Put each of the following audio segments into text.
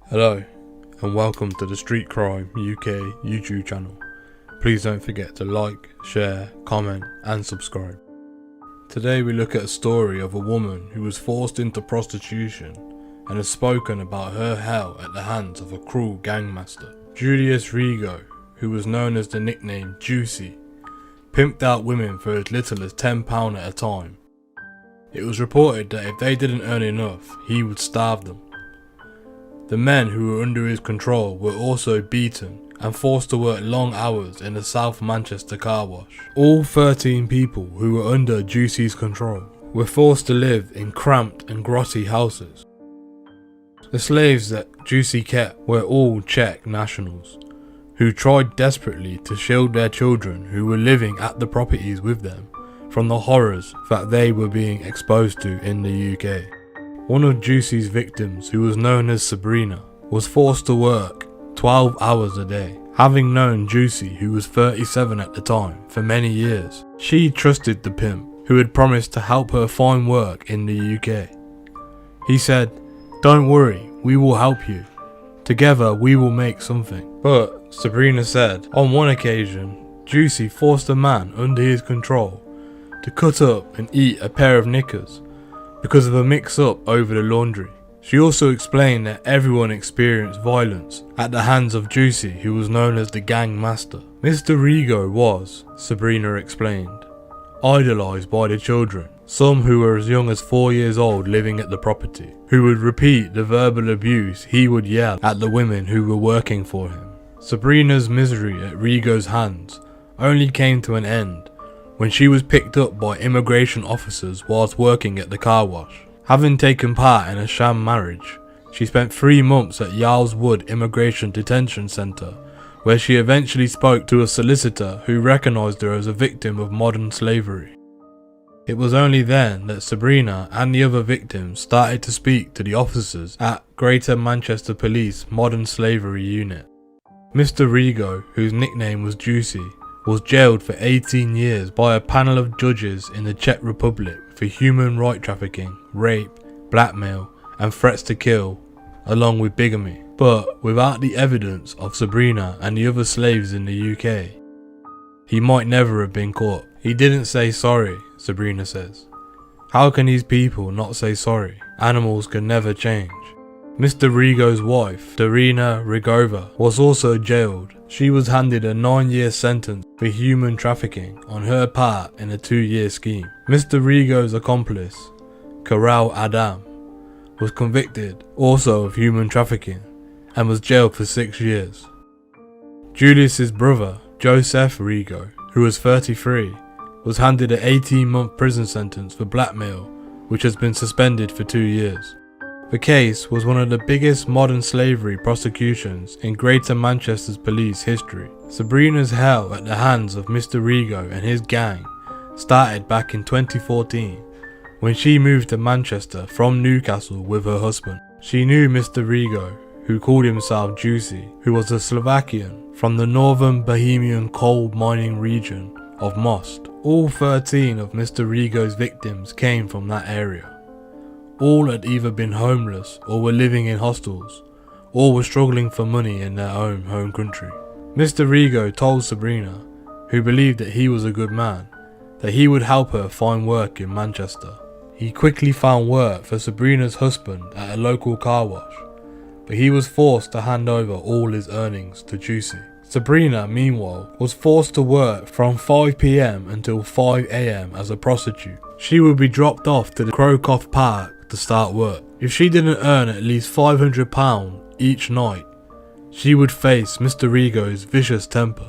Hello and welcome to the Street Crime UK YouTube channel. Please don't forget to like, share, comment and subscribe. Today we look at a story of a woman who was forced into prostitution and has spoken about her hell at the hands of a cruel gangmaster. Julius Rigo, who was known as the nickname Juicy, pimped out women for as little as £10 at a time. It was reported that if they didn't earn enough, he would starve them. The men who were under his control were also beaten and forced to work long hours in a South Manchester car wash. All 13 people who were under Juicy's control were forced to live in cramped and grotty houses. The slaves that Juicy kept were all Czech nationals, who tried desperately to shield their children who were living at the properties with them from the horrors that they were being exposed to in the UK. One of Juicy's victims, who was known as Sabrina, was forced to work 12 hours a day. Having known Juicy, who was 37 at the time, for many years, she trusted the pimp, who had promised to help her find work in the UK. He said, "Don't worry, we will help you. Together we will make something." But, Sabrina said, on one occasion, Juicy forced a man under his control to cut up and eat a pair of knickers because of a mix-up over the laundry. She also explained that everyone experienced violence at the hands of Juicy, who was known as the gang master. Mr. Rigo was, Sabrina explained, idolised by the children, some who were as young as 4 years old living at the property, who would repeat the verbal abuse he would yell at the women who were working for him. Sabrina's misery at Rigo's hands only came to an end when she was picked up by immigration officers whilst working at the car wash. Having taken part in a sham marriage, she spent 3 months at Yarl's Wood Immigration Detention Centre, where she eventually spoke to a solicitor who recognised her as a victim of modern slavery. It was only then that Sabrina and the other victims started to speak to the officers at Greater Manchester Police Modern Slavery Unit. Mr. Rigo, whose nickname was Juicy, was jailed for 18 years by a panel of judges in the Czech Republic for human right trafficking, rape, blackmail and threats to kill, along with bigamy. But without the evidence of Sabrina and the other slaves in the UK, he might never have been caught. He didn't say sorry, Sabrina says. How can these people not say sorry? Animals can never change. Mr. Rigo's wife, Darina Rigova, was also jailed. She was handed a 9-year sentence for human trafficking on her part in a 2-year scheme. Mr. Rigo's accomplice, Karal Adam, was convicted also of human trafficking and was jailed for 6 years. Julius's brother, Joseph Rigo, who was 33, was handed an 18-month prison sentence for blackmail, which has been suspended for 2 years. The case was one of the biggest modern slavery prosecutions in Greater Manchester's police history. Sabrina's hell at the hands of Mr. Rigo and his gang started back in 2014 when she moved to Manchester from Newcastle with her husband. She knew Mr. Rigo, who called himself Juicy, who was a Slovakian from the northern Bohemian coal mining region of Most. All 13 of Mr. Rigo's victims came from that area. All had either been homeless or were living in hostels, or were struggling for money in their own home country. Mr. Rigo told Sabrina, who believed that he was a good man, that he would help her find work in Manchester. He quickly found work for Sabrina's husband at a local car wash, but he was forced to hand over all his earnings to Juicy. Sabrina, meanwhile, was forced to work from 5 PM until 5 AM as a prostitute. She would be dropped off to the Crowcoff Park to start work. If she didn't earn at least £500 each night, she would face Mr. Rigo's vicious temper.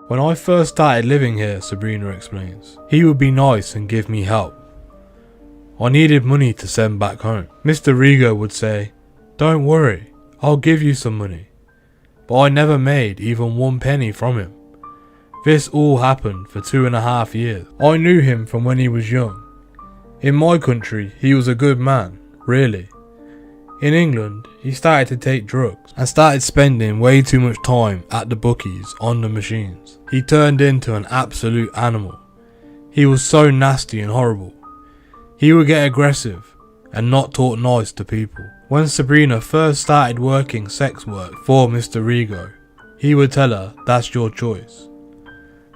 When I first started living here, Sabrina explains, he would be nice and give me help. I needed money to send back home. Mr. Rigo would say, "Don't worry, I'll give you some money." But I never made even 1 penny from him. This all happened for 2.5 years. I knew him from when he was young. In my country, he was a good man, really. In England, he started to take drugs and started spending way too much time at the bookies on the machines. He turned into an absolute animal. He was so nasty and horrible. He would get aggressive and not talk nice to people. When Sabrina first started working sex work for Mr. Rigo, he would tell her, "That's your choice."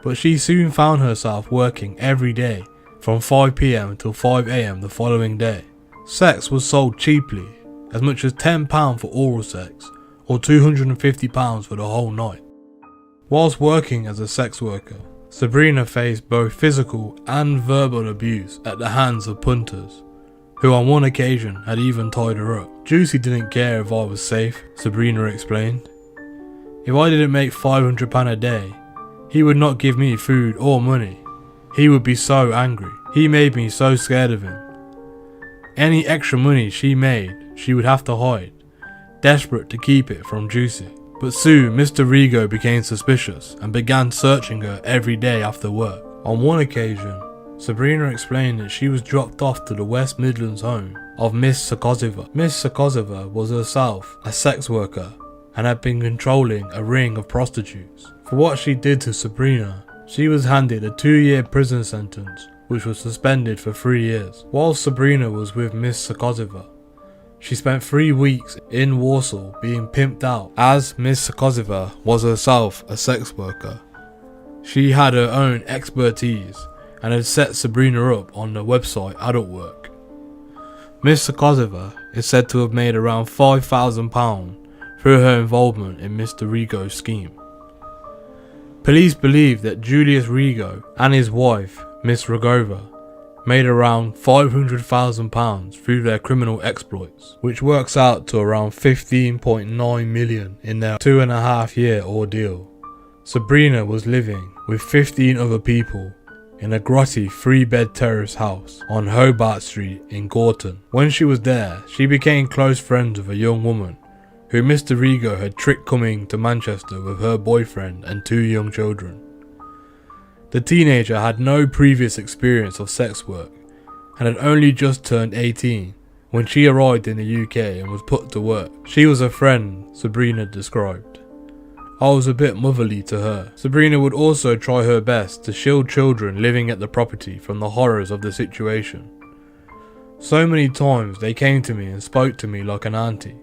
But she soon found herself working every day from 5 PM till 5 AM the following day. Sex was sold cheaply, as much as £10 for oral sex or £250 for the whole night. Whilst working as a sex worker, Sabrina faced both physical and verbal abuse at the hands of punters, who on one occasion had even tied her up. Juicy didn't care if I was safe, Sabrina explained. If I didn't make £500 a day, he would not give me food or money. He would be so angry. He made me so scared of him. Any extra money she made, she would have to hide, desperate to keep it from Juicy. But soon Mr. Rigo became suspicious and began searching her every day after work. On one occasion, Sabrina explained that she was dropped off to the West Midlands home of Miss Sokozova. Miss Sokozova was herself a sex worker and had been controlling a ring of prostitutes. For what she did to Sabrina, she was handed a 2-year prison sentence, which was suspended for 3 years. While Sabrina was with Miss Sokozova, she spent 3 weeks in Warsaw being pimped out. As Miss Sokozova was herself a sex worker, she had her own expertise and had set Sabrina up on the website Adult Work. Miss Sokozova is said to have made around £5,000 through her involvement in Mr. Rigo's scheme. Police believe that Julius Rigo and his wife, Miss Rigova, made around £500,000 through their criminal exploits, which works out to around 15.9 million in their 2.5-year ordeal. Sabrina was living with 15 other people in a grotty 3-bed terrace house on Hobart Street in Gorton. When she was there, she became close friends with a young woman who Mr. Rigo had tricked coming to Manchester with her boyfriend and 2 young children. The teenager had no previous experience of sex work and had only just turned 18 when she arrived in the UK and was put to work. She was a friend, Sabrina described. I was a bit motherly to her. Sabrina would also try her best to shield children living at the property from the horrors of the situation. So many times they came to me and spoke to me like an auntie.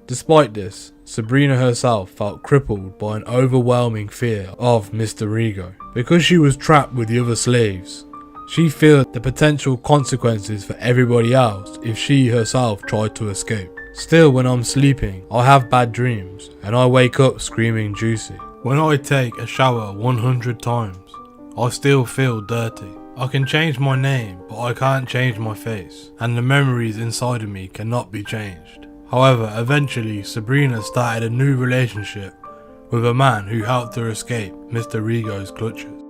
Despite this, Sabrina herself felt crippled by an overwhelming fear of Mr. Rigo. Because she was trapped with the other slaves, she feared the potential consequences for everybody else if she herself tried to escape. Still, when I'm sleeping, I have bad dreams and I wake up screaming Juicy. When I take a shower 100 times, I still feel dirty. I can change my name, but I can't change my face, and the memories inside of me cannot be changed. However, eventually Sabrina started a new relationship with a man who helped her escape Mr. Rigo's clutches.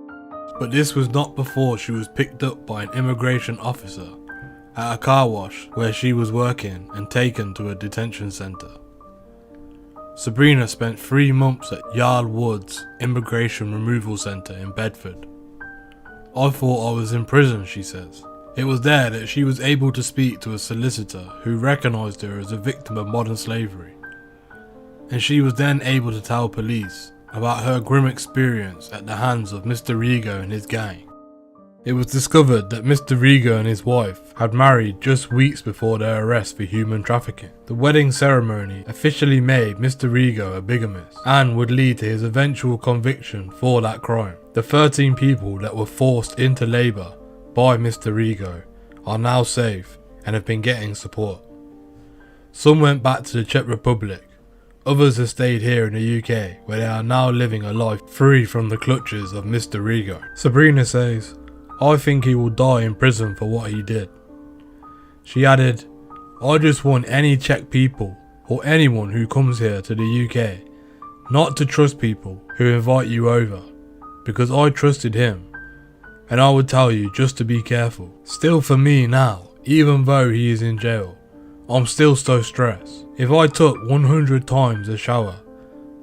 But this was not before she was picked up by an immigration officer at a car wash where she was working and taken to a detention centre. Sabrina spent 3 months at Yard Woods Immigration Removal Centre in Bedford. I thought I was in prison, she says. It was there that she was able to speak to a solicitor who recognised her as a victim of modern slavery, and she was then able to tell police about her grim experience at the hands of Mr. Rigo and his gang. It was discovered that Mr. Rigo and his wife had married just weeks before their arrest for human trafficking. The wedding ceremony officially made Mr. Rigo a bigamist and would lead to his eventual conviction for that crime. The 13 people that were forced into labour by Mr. Rigo are now safe and have been getting support. Some went back to the Czech Republic, others have stayed here in the UK where they are now living a life free from the clutches of Mr. Rigo. Sabrina says, "I think he will die in prison for what he did." She added, "I just want any Czech people or anyone who comes here to the UK not to trust people who invite you over, because I trusted him. And I would tell you just to be careful." Still, for me now, even though he is in jail, I'm still so stressed. If I took 100 times a shower,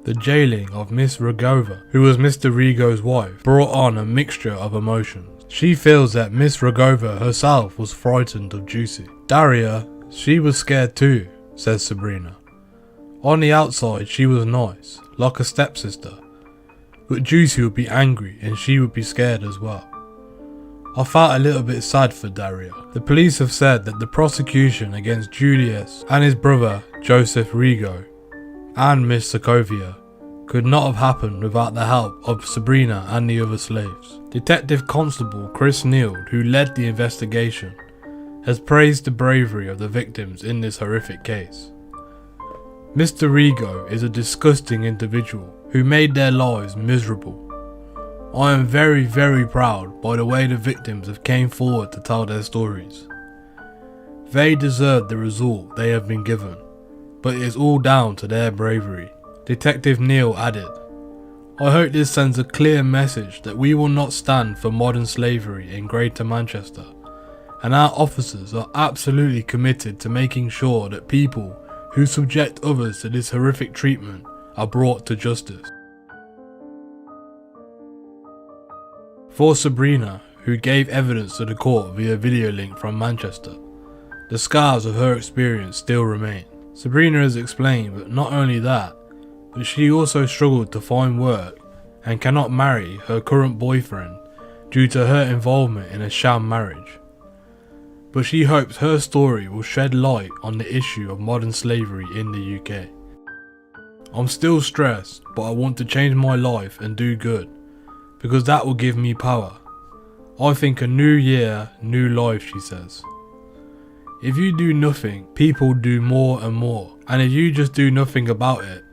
the jailing of Miss Rigova, who was Mr. Rigo's wife, brought on a mixture of emotions. She feels that Miss Rigova herself was frightened of Juicy. Daria, she was scared too, says Sabrina. On the outside she was nice, like a stepsister, but Juicy would be angry and she would be scared as well. I felt a little bit sad for Daria. The police have said that the prosecution against Julius and his brother Joseph Rigo and Miss Sokovia could not have happened without the help of Sabrina and the other slaves. Detective Constable Chris Neild, who led the investigation, has praised the bravery of the victims in this horrific case. Mr. Rigo is a disgusting individual who made their lives miserable. I am very, very proud by the way the victims have came forward to tell their stories. They deserve the result they have been given, but it is all down to their bravery. Detective Neil added, I hope this sends a clear message that we will not stand for modern slavery in Greater Manchester, and our officers are absolutely committed to making sure that people who subject others to this horrific treatment are brought to justice. For Sabrina, who gave evidence to the court via video link from Manchester, the scars of her experience still remain. Sabrina has explained that not only that, but she also struggled to find work and cannot marry her current boyfriend due to her involvement in a sham marriage. But she hopes her story will shed light on the issue of modern slavery in the UK. I'm still stressed, but I want to change my life and do good, because that will give me power. I think a new year, new life, she says. If you do nothing, people do more and more, and if you just do nothing about it,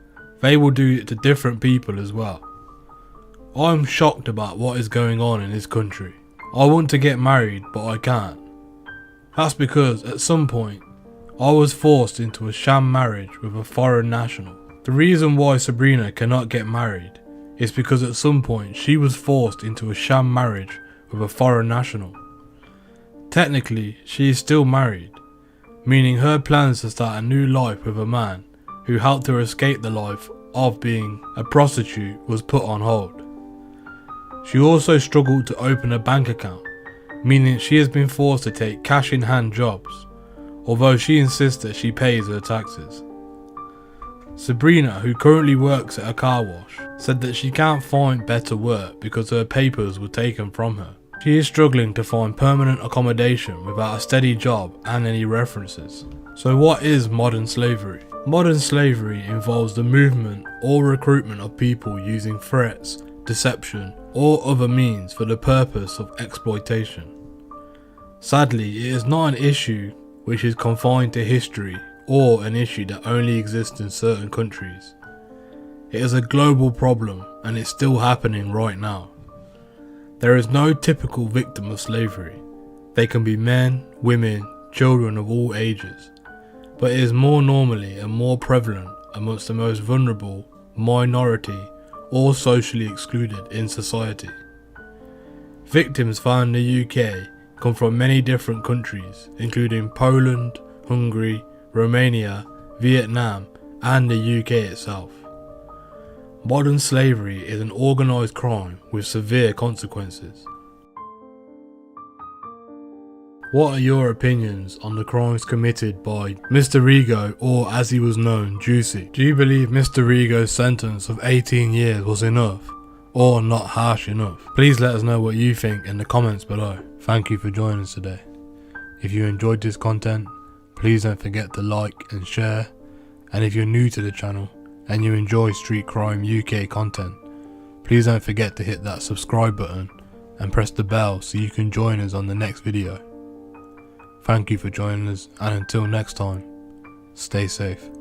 they will do it to different people as well. I'm shocked about what is going on in this country. I want to get married, but I can't. That's because at some point, I was forced into a sham marriage with a foreign national. The reason why Sabrina cannot get married is because at some point she was forced into a sham marriage with a foreign national. Technically, she is still married, meaning her plans to start a new life with a man who helped her escape the life of being a prostitute was put on hold. She also struggled to open a bank account, meaning she has been forced to take cash in hand jobs, although she insists that she pays her taxes. Sabrina, who currently works at a car wash, said that she can't find better work because her papers were taken from her. She is struggling to find permanent accommodation without a steady job and any references. So what is modern slavery? Modern slavery involves the movement or recruitment of people using threats, deception, or other means for the purpose of exploitation. Sadly, it is not an issue which is confined to history or an issue that only exists in certain countries. It is a global problem and it's still happening right now. There is no typical victim of slavery. They can be men, women, children of all ages, but it is more normally and more prevalent amongst the most vulnerable, minority, or socially excluded in society. Victims found in the UK come from many different countries, including Poland, Hungary, Romania, Vietnam, and the UK itself. Modern slavery is an organised crime with severe consequences. What are your opinions on the crimes committed by Mr. Rigo, or as he was known, Juicy? Do you believe Mr. Rigo's sentence of 18 years was enough, or not harsh enough? Please let us know what you think in the comments below. Thank you for joining us today. If you enjoyed this content, please don't forget to like and share, and if you're new to the channel and you enjoy Street Crime UK content, please don't forget to hit that subscribe button and press the bell so you can join us on the next video. Thank you for joining us, and until next time, stay safe.